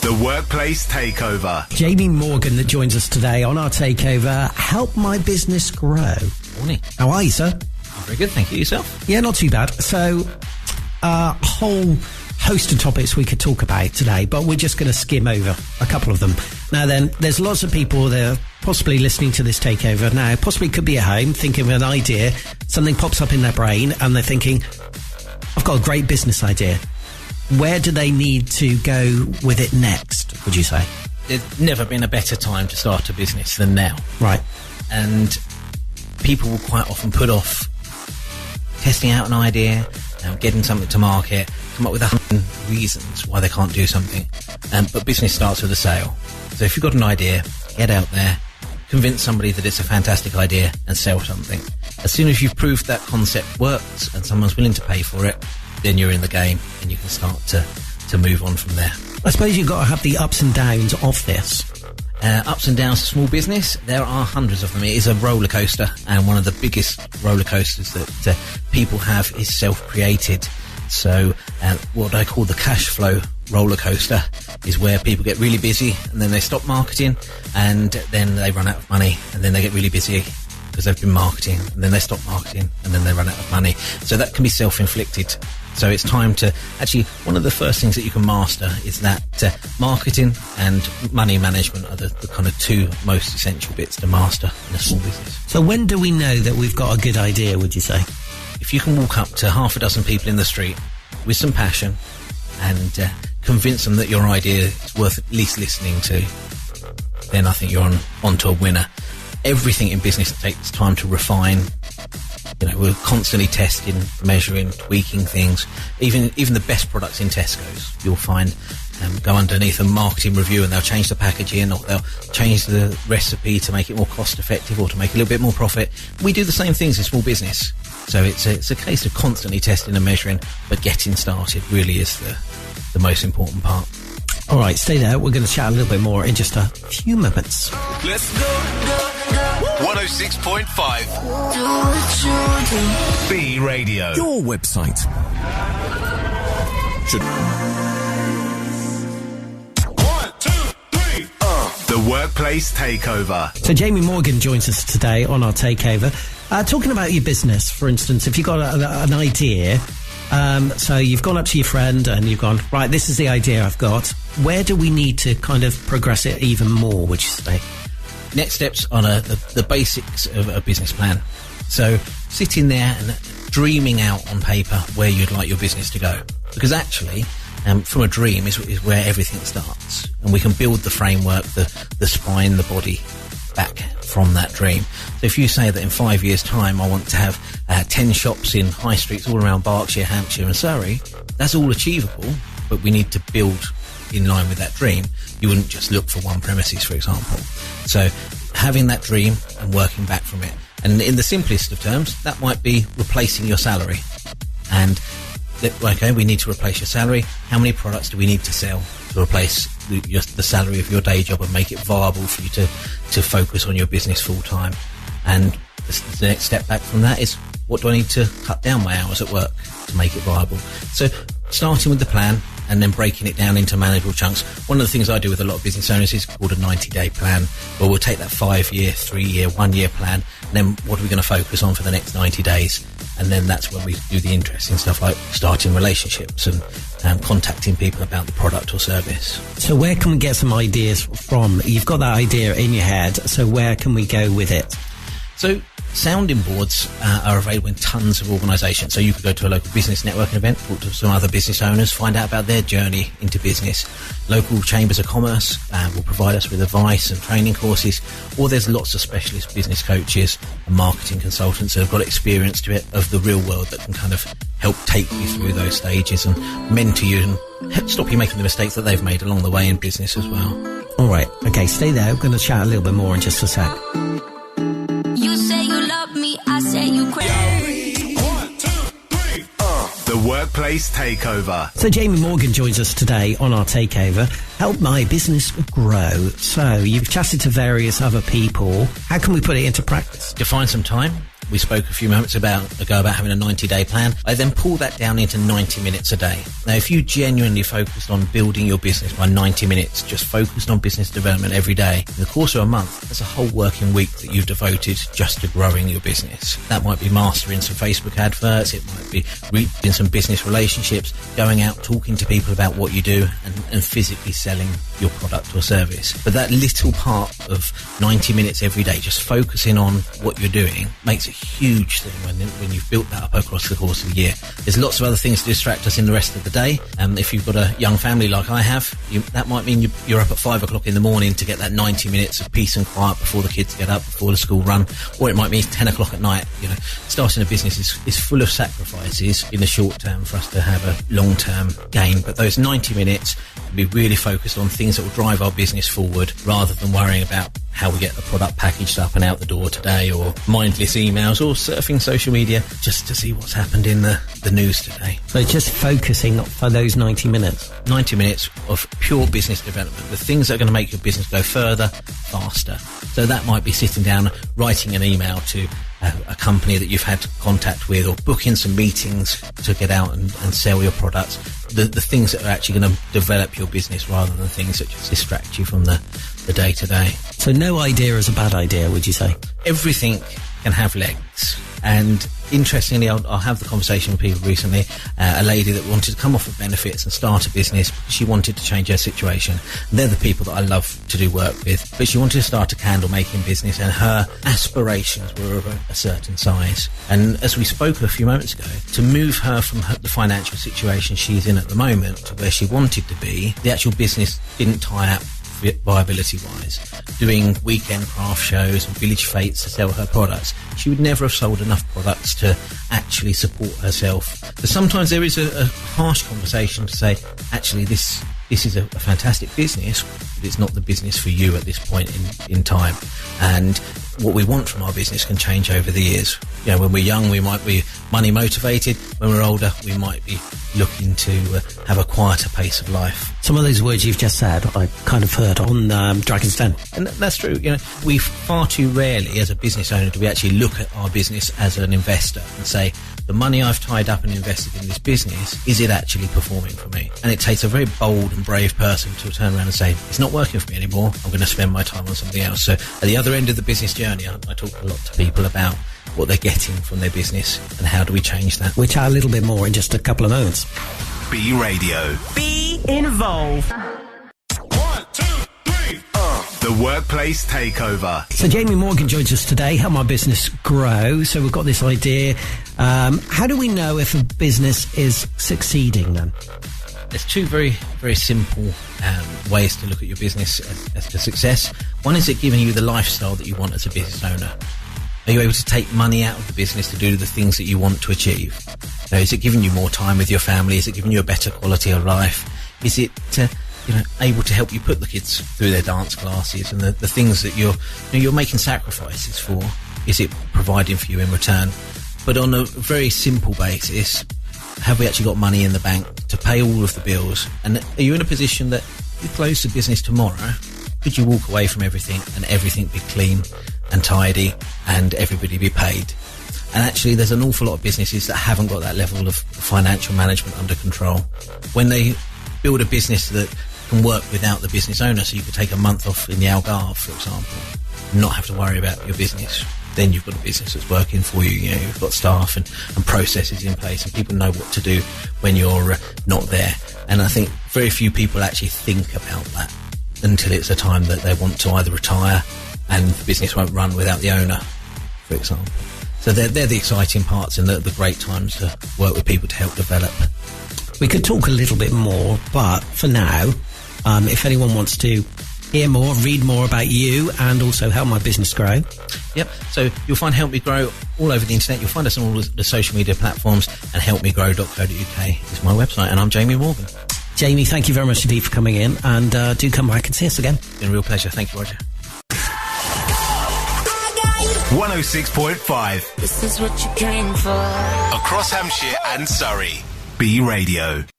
The Workplace Takeover. Jamie Morgan that joins us today on our takeover. Help my business grow. Morning. How are you, sir? I'm very good, thank you. Yourself? Yeah, not too bad. So, a whole host of topics we could talk about today, but we're just going to skim over a couple of them. Now then, there's lots of people that are possibly listening to this takeover now, possibly could be at home thinking of an idea, something pops up in their brain and they're thinking, I've got a great business idea. Where do they need to go with it next, would you say? There's never been a better time to start a business than now. Right. And people will quite often put off testing out an idea, getting something to market, come up with 100 reasons why they can't do something. But business starts with a sale. So if you've got an idea, get out there, convince somebody that it's a fantastic idea and sell something. As soon as you've proved that concept works and someone's willing to pay for it, then you're in the game and you can start to move on from there. I suppose you've got to have the ups and downs of this. Ups and downs of small business, there are hundreds of them. It is a roller coaster, and one of the biggest roller coasters that people have is self-created. So what I call the cash flow roller coaster is where people get really busy and then they stop marketing and then they run out of money and then they get really busy because they've been marketing and then they stop marketing and then they run out of money. So that can be self-inflicted. So it's time to actually, one of the first things that you can master is that marketing and money management are the kind of two most essential bits to master in a small business. So when do we know that we've got a good idea, would you say? If you can walk up to half a dozen people in the street with some passion and convince them that your idea is worth at least listening to, then I think you're on to a winner. Everything in business takes time to refine. You know, we're constantly testing, measuring, tweaking things. Even the best products in Tesco's, you'll find, go underneath a marketing review and they'll change the packaging or they'll change the recipe to make it more cost effective or to make a little bit more profit. We do the same things in small business. So it's a case of constantly testing and measuring, but getting started really is the most important part. All right, stay there. We're going to chat a little bit more in just a few moments. Let's go. 106.5 B Radio. Your website should... 1, 2, 3. The Workplace Takeover. So Jamie Morgan joins us today on our takeover. Talking about your business, for instance, if you've got an idea, so you've gone up to your friend and you've gone, right, this is the idea I've got. Where do we need to kind of progress it even more, would you say? Next steps on the basics of a business plan. So sitting there and dreaming out on paper where you'd like your business to go. Because actually, from a dream is where everything starts. And we can build the framework, the spine, the body back from that dream. So if you say that in 5 years' time I want to have 10 shops in high streets all around Berkshire, Hampshire and Surrey, that's all achievable, but we need to build in line with that dream. You wouldn't just look for one premises, for example. So having that dream and working back from it. And in the simplest of terms, that might be replacing your salary. And, okay, we need to replace your salary. How many products do we need to sell to replace the salary of your day job and make it viable for you to focus on your business full time? And the next step back from that is, what do I need to cut down my hours at work to make it viable? So starting with the plan and then breaking it down into manageable chunks. One of the things I do with a lot of business owners is called a 90-day plan, where we'll take that 5-year, 3-year, 1-year plan, and then what are we going to focus on for the next 90 days? And then that's when we do the interesting stuff like starting relationships and contacting people about the product or service. So where can we get some ideas from? You've got that idea in your head, so where can we go with it? So sounding boards are available in tons of organisations. So you could go to a local business networking event, talk to some other business owners, find out about their journey into business. Local chambers of commerce will provide us with advice and training courses, or there's lots of specialist business coaches and marketing consultants that have got experience to it of the real world that can kind of help take you through those stages and mentor you and stop you making the mistakes that they've made along the way in business as well. All right, okay, stay there. We're going to chat a little bit more in just a sec. You say you love me, I say you crazy. 1, 2, 3. The Workplace Takeover. So Jamie Morgan joins us today on our takeover. Help my business grow. So you've chatted to various other people. How can we put it into practice? Define some time. we spoke a few moments ago about having a 90-day plan. I then pull that down into 90 minutes a day. Now, if you genuinely focused on building your business by 90 minutes, just focused on business development every day, in the course of a month, that's a whole working week that you've devoted just to growing your business. That might be mastering some Facebook adverts, it might be reaching some business relationships, going out talking to people about what you do, and physically selling your product or service. But that little part of 90 minutes every day, just focusing on what you're doing, makes a huge thing when you've built that up across the course of the year. There's lots of other things to distract us in the rest of the day. If you've got a young family like I have, that might mean you're up at 5 o'clock in the morning to get that 90 minutes of peace and quiet before the kids get up, before the school run, or it might mean 10 o'clock at night. Starting a business is full of sacrifices in the short term for us to have a long-term gain, but those 90 minutes can be really focused on things that will drive our business forward rather than worrying about how we get the product packaged up and out the door today, or mindless emails, or surfing social media just to see what's happened in the news today. So just focusing for those 90 minutes. 90 minutes of pure business development, the things that are going to make your business go further, faster. So that might be sitting down, writing an email to a company that you've had contact with, or booking some meetings to get out and sell your products. The things that are actually going to develop your business rather than things that just distract you from the day-to-day. So no idea is a bad idea, would you say? Everything can have legs. And interestingly, I'll have the conversation with people recently, a lady that wanted to come off of benefits and start a business because she wanted to change her situation. And they're the people that I love to do work with. But she wanted to start a candle making business, and her aspirations were of a certain size. And as we spoke a few moments ago, to move her from the financial situation she's in at the moment to where she wanted to be, the actual business didn't tie up viability-wise. Doing weekend craft shows and village fetes to sell her products, she would never have sold enough products to actually support herself. So sometimes there is a harsh conversation to say, actually, this is a fantastic business, but it's not the business for you at this point in time. And what we want from our business can change over the years. When we're young, we might be money motivated. When we're older, we might be looking to have a quieter pace of life. Some of those words you've just said, I kind of heard on Dragon's Den. And that's true. We far too rarely, as a business owner, do we actually look at our business as an investor and say, the money I've tied up and invested in this business, is it actually performing for me? And it takes a very bold and brave person to turn around and say, it's not working for me anymore, I'm going to spend my time on something else. So at the other end of the business journey, I talk a lot to people about what they're getting from their business and how do we change that. We'll chat a little bit more in just a couple of moments. B Radio. Be involved. 1, 2, 3. The Workplace Takeover. So Jamie Morgan joins us today, Help My Business Grow. So we've got this idea. How do we know if a business is succeeding then? There's two very, very simple ways to look at your business as to success. One is it giving you the lifestyle that you want as a business owner. Are you able to take money out of the business to do the things that you want to achieve? Is it giving you more time with your family? Is it giving you a better quality of life? Is it able to help you put the kids through their dance classes and the things that you're making sacrifices for? Is it providing for you in return? But on a very simple basis, have we actually got money in the bank to pay all of the bills? And are you in a position that if you close the business tomorrow, could you walk away from everything and everything be clean and tidy and everybody be paid? And actually, there's an awful lot of businesses that haven't got that level of financial management under control. When they build a business that can work without the business owner, so you could take a month off in the Algarve, for example, and not have to worry about your business, then you've got a business that's working for you. You've got staff and processes in place, and people know what to do when you're not there. And I think very few people actually think about that until it's a time that they want to either retire and the business won't run without the owner, for example. So they're the exciting parts and the great times to work with people to help develop. We could talk a little bit more, but for now, if anyone wants to hear more, read more about you and also Help My Business Grow. Yep. So you'll find Help Me Grow all over the internet. You'll find us on all the social media platforms, and helpmegrow.co.uk is my website. And I'm Jamie Morgan. Jamie, thank you very much indeed for coming in, and do come back and see us again. It's been a real pleasure. Thank you, Roger. 106.5. This is what you came for. Across Hampshire and Surrey. B Radio.